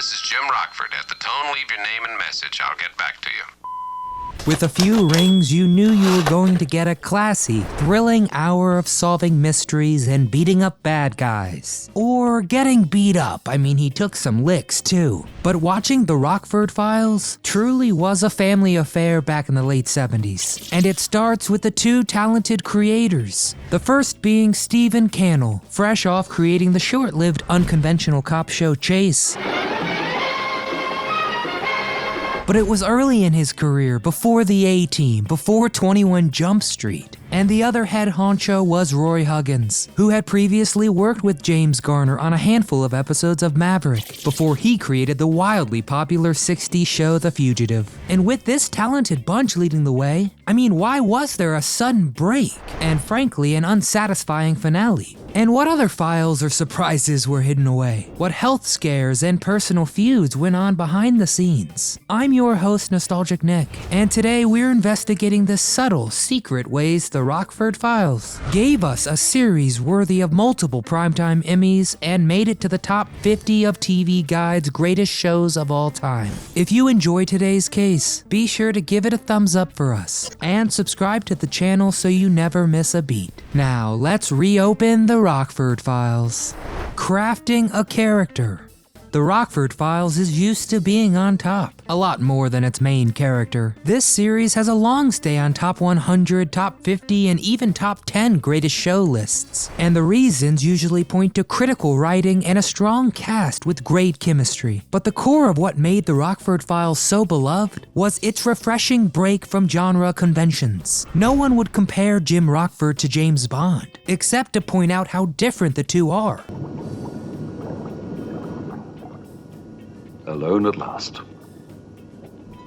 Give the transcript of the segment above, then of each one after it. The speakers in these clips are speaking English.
this is Jim Rockford. At the tone, leave your name and message. I'll get back to you. With a few rings, you knew you were going to get a classy, thrilling hour of solving mysteries and beating up bad guys. Or getting beat up. I mean, he took some licks too. But watching the Rockford Files truly was a family affair back in the late 70s. And it starts with the two talented creators. The first being Stephen Cannell, fresh off creating the short-lived unconventional cop show Chase. But it was early in his career, before the A-Team, before 21 Jump Street. And the other head honcho was Roy Huggins, who had previously worked with James Garner on a handful of episodes of Maverick, before he created the wildly popular 60s show The Fugitive. And with this talented bunch leading the way, I mean, why was there a sudden break? And frankly, an unsatisfying finale? And what other files or surprises were hidden away? What health scares and personal feuds went on behind the scenes? I'm your host, Nostalgic Nick, and today we're investigating the subtle, secret ways the Rockford Files gave us a series worthy of multiple primetime Emmys and made it to the top 50 of TV Guide's greatest shows of all time. If you enjoy today's case, be sure to give it a thumbs up for us, and subscribe to the channel so you never miss a beat. Now, let's reopen the Rockford Files. Crafting a character. The Rockford Files is used to being on top, a lot more than its main character. This series has a long stay on top 100, top 50, and even top 10 greatest show lists. And the reasons usually point to critical writing and a strong cast with great chemistry. But the core of what made the Rockford Files so beloved was its refreshing break from genre conventions. No one would compare Jim Rockford to James Bond, except to point out how different the two are. Alone at last.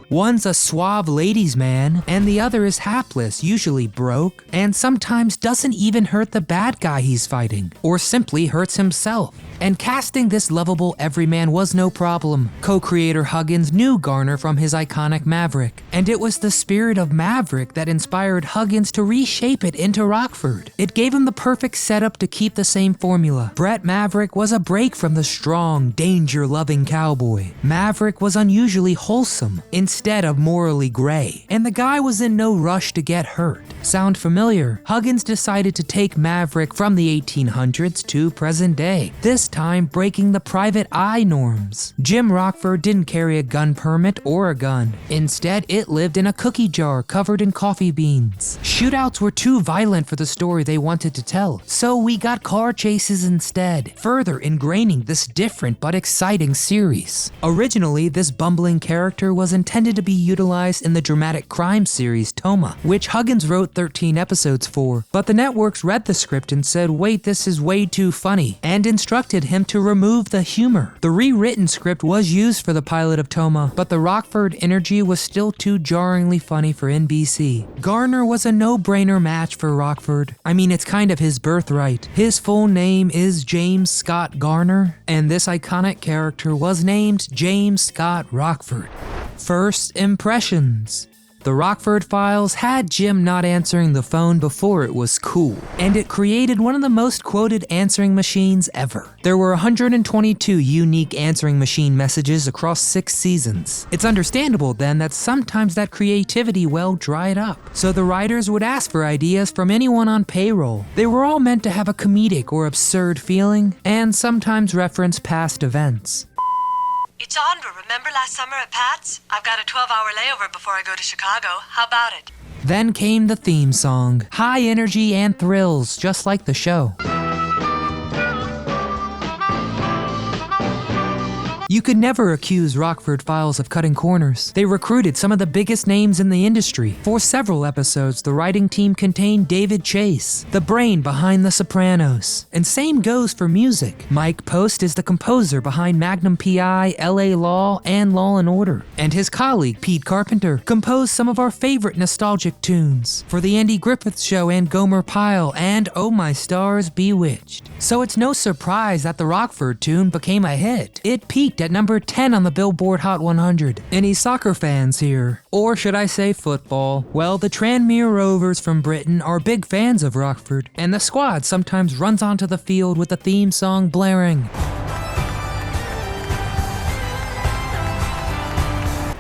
One's a suave ladies' man, and the other is hapless, usually broke, and sometimes doesn't even hurt the bad guy he's fighting, or simply hurts himself. And casting this lovable everyman was no problem. Co-creator Huggins knew Garner from his iconic Maverick, and it was the spirit of Maverick that inspired Huggins to reshape it into Rockford. It gave him the perfect setup to keep the same formula. Brett Maverick was a break from the strong, danger-loving cowboy. Maverick was unusually wholesome, instead of morally gray, and the guy was in no rush to get hurt. Sound familiar? Huggins decided to take Maverick from the 1800s to present day, this time breaking the private eye norms. Jim Rockford didn't carry a gun permit or a gun. Instead, it lived in a cookie jar covered in coffee beans. Shootouts were too violent for the story they wanted to tell, so we got car chases instead, further ingraining this different but exciting series. Originally, this bumbling character was intended to be utilized in the dramatic crime series Toma, which Huggins wrote 13 episodes for, but the networks read the script and said, wait, this is way too funny, and instructed him to remove the humor. The rewritten script was used for the pilot of Toma, but the Rockford energy was still too jarringly funny for NBC. Garner was a no-brainer match for Rockford. I mean, it's kind of his birthright. His full name is James Scott Garner, and this iconic character was named James Scott Rockford. First impressions. The Rockford Files had Jim not answering the phone before it was cool, and it created one of the most quoted answering machines ever. There were 122 unique answering machine messages across 6 seasons. It's understandable then that sometimes that creativity well dried up, so the writers would ask for ideas from anyone on payroll. They were all meant to have a comedic or absurd feeling, and sometimes reference past events. It's Andra, remember last summer at Pat's? I've got a 12-hour layover before I go to Chicago. How about it? Then came the theme song. High energy and thrills, just like the show. You could never accuse Rockford Files of cutting corners. They recruited some of the biggest names in the industry. For several episodes, the writing team contained David Chase, the brain behind The Sopranos. And same goes for music. Mike Post is the composer behind Magnum P.I., L.A. Law, and Law & Order. And his colleague, Pete Carpenter, composed some of our favorite nostalgic tunes for The Andy Griffith Show and Gomer Pyle and Oh My Stars, Bewitched. So it's no surprise that the Rockford tune became a hit. It peaked at number 10 on the Billboard Hot 100. Any soccer fans here? Or should I say football? Well, the Tranmere Rovers from Britain are big fans of Rockford, and the squad sometimes runs onto the field with the theme song blaring.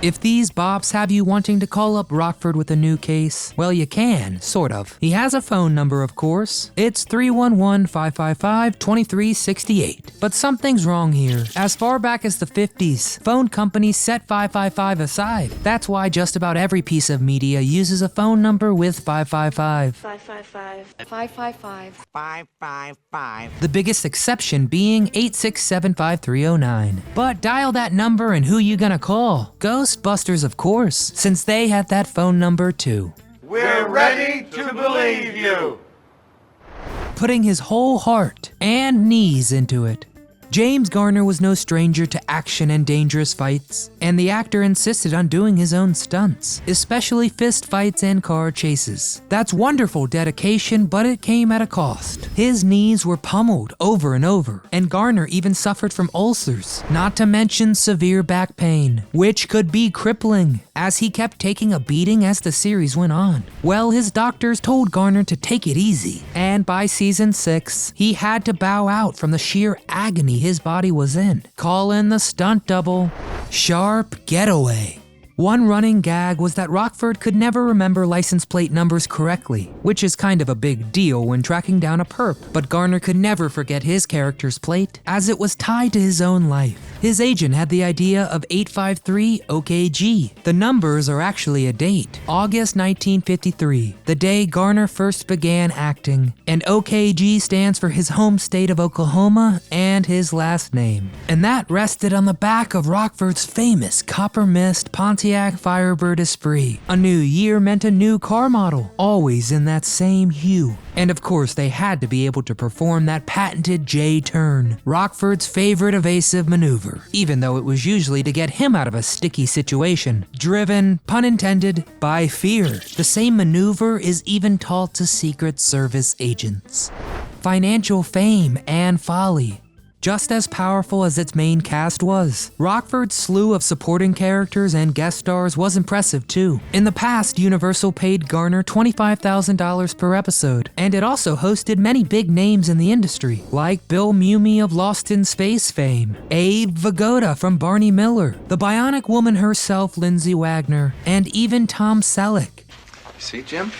If these bops have you wanting to call up Rockford with a new case, well, you can, sort of. He has a phone number, of course. It's 311-555-2368. But something's wrong here. As far back as the 50s, phone companies set 555 aside. That's why just about every piece of media uses a phone number with 555. 555. 555. 555. The biggest exception being 867-5309. But dial that number and who you gonna call? Ghostbusters, of course, since they had that phone number too. We're ready to believe you. Putting his whole heart and knees into it. James Garner was no stranger to action and dangerous fights, and the actor insisted on doing his own stunts, especially fist fights and car chases. That's wonderful dedication, but it came at a cost. His knees were pummeled over and over, and Garner even suffered from ulcers, not to mention severe back pain, which could be crippling, as he kept taking a beating as the series went on. Well, his doctors told Garner to take it easy, and by season 6, he had to bow out from the sheer agony his body was in. Call in the stunt double, Sharp Getaway. One running gag was that Rockford could never remember license plate numbers correctly, which is kind of a big deal when tracking down a perp, but Garner could never forget his character's plate, as it was tied to his own life. His agent had the idea of 853 OKG. The numbers are actually a date, August 1953, the day Garner first began acting, and OKG stands for his home state of Oklahoma and his last name. And that rested on the back of Rockford's famous Copper Mist Pontiac Firebird Esprit. A new year meant a new car model, always in that same hue. And of course, they had to be able to perform that patented J-turn, Rockford's favorite evasive maneuver, even though it was usually to get him out of a sticky situation. Driven, pun intended, by fear. The same maneuver is even taught to Secret Service agents. Financial fame and folly. Just as powerful as its main cast was, Rockford's slew of supporting characters and guest stars was impressive too. In the past, Universal paid Garner $25,000 per episode, and it also hosted many big names in the industry, like Bill Mumy of Lost in Space fame, Abe Vigoda from Barney Miller, the Bionic Woman herself Lindsay Wagner, and even Tom Selleck. See, Jim?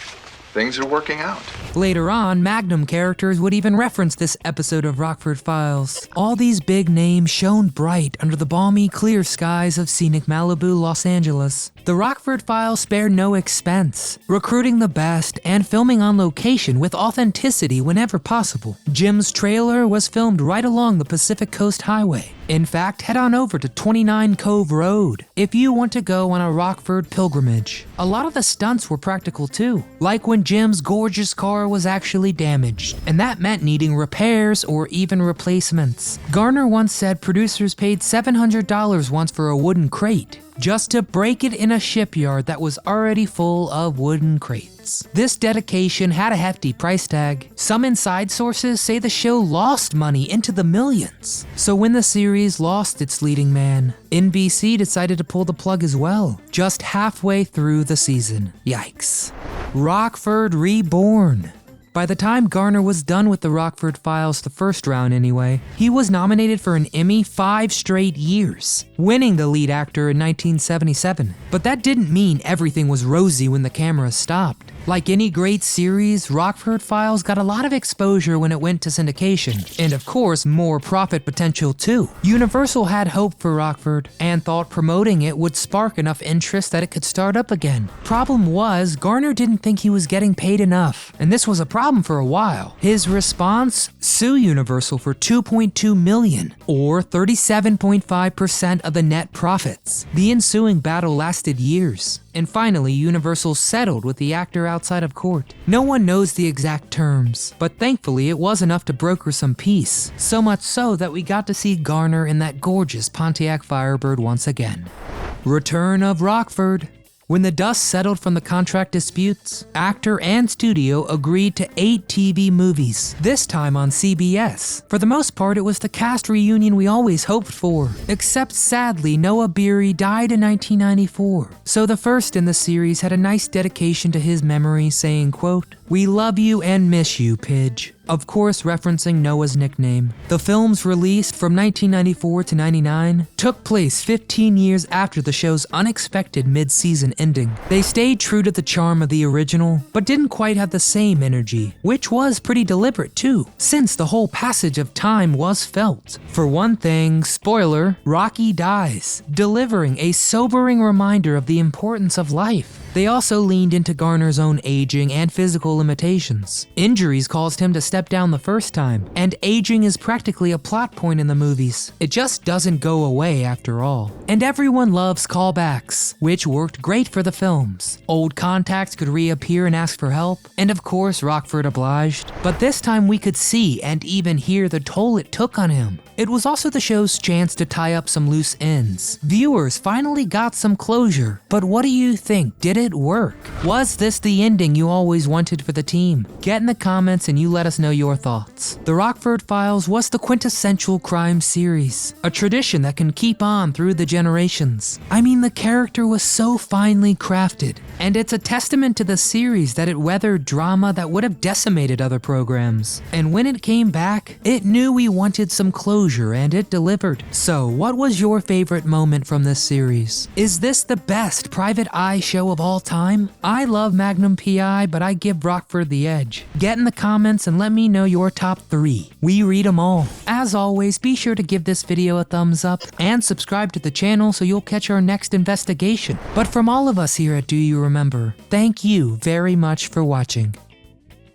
Things are working out. Later on, Magnum characters would even reference this episode of Rockford Files. All these big names shone bright under the balmy, clear skies of scenic Malibu, Los Angeles. The Rockford Files spared no expense, recruiting the best and filming on location with authenticity whenever possible. Jim's trailer was filmed right along the Pacific Coast Highway. In fact, head on over to 29 Cove Road if you want to go on a Rockford pilgrimage. A lot of the stunts were practical too, like when Jim's gorgeous car was actually damaged, and that meant needing repairs or even replacements. Garner once said producers paid $700 once for a wooden crate, just to break it in a shipyard that was already full of wooden crates. This dedication had a hefty price tag. Some inside sources say the show lost money into the millions. So when the series lost its leading man, NBC decided to pull the plug as well, just halfway through the season. Yikes. Rockford Reborn. By the time Garner was done with the Rockford Files the first round anyway, he was nominated for an Emmy 5 straight years, winning the lead actor in 1977. But that didn't mean everything was rosy when the camera stopped. Like any great series, Rockford Files got a lot of exposure when it went to syndication, and of course more profit potential too. Universal had hope for Rockford, and thought promoting it would spark enough interest that it could start up again. Problem was, Garner didn't think he was getting paid enough, and this was a problem for a while. His response? Sue Universal for $2.2 million, or 37.5% of the net profits. The ensuing battle lasted years, and finally Universal settled with the actor outside of court. No one knows the exact terms, but thankfully it was enough to broker some peace. So much so that we got to see Garner in that gorgeous Pontiac Firebird once again. Return of Rockford. When the dust settled from the contract disputes, actor and studio agreed to 8 TV movies, this time on CBS. For the most part, it was the cast reunion we always hoped for, except sadly Noah Beery died in 1994. So the first in the series had a nice dedication to his memory, saying, quote, We love you and miss you, Pidge. Of course, referencing Noah's nickname. The films released from 1994 to 99 took place 15 years after the show's unexpected mid-season ending. They stayed true to the charm of the original, but didn't quite have the same energy, which was pretty deliberate too, since the whole passage of time was felt. For one thing, spoiler, Rocky dies, delivering a sobering reminder of the importance of life. They also leaned into Garner's own aging and physical limitations. Injuries caused him to step down the first time, and aging is practically a plot point in the movies. It just doesn't go away after all. And everyone loves callbacks, which worked great for the films. Old contacts could reappear and ask for help, and of course Rockford obliged. But this time we could see and even hear the toll it took on him. It was also the show's chance to tie up some loose ends. Viewers finally got some closure, but what do you think? Did it work? Was this the ending you always wanted for the team? Get in the comments and you let us know your thoughts. The Rockford Files was the quintessential crime series, a tradition that can keep on through the generations. I mean, the character was so finely crafted, and it's a testament to the series that it weathered drama that would have decimated other programs. And when it came back, it knew we wanted some closure, and it delivered. So, what was your favorite moment from this series? Is this the best Private Eye show of all time? I love Magnum PI, but I give Rockford the edge. Get in the comments and let me know your top 3. We read them all. As always, be sure to give this video a thumbs up and subscribe to the channel so you'll catch our next investigation. But from all of us here at Do You Remember, thank you very much for watching.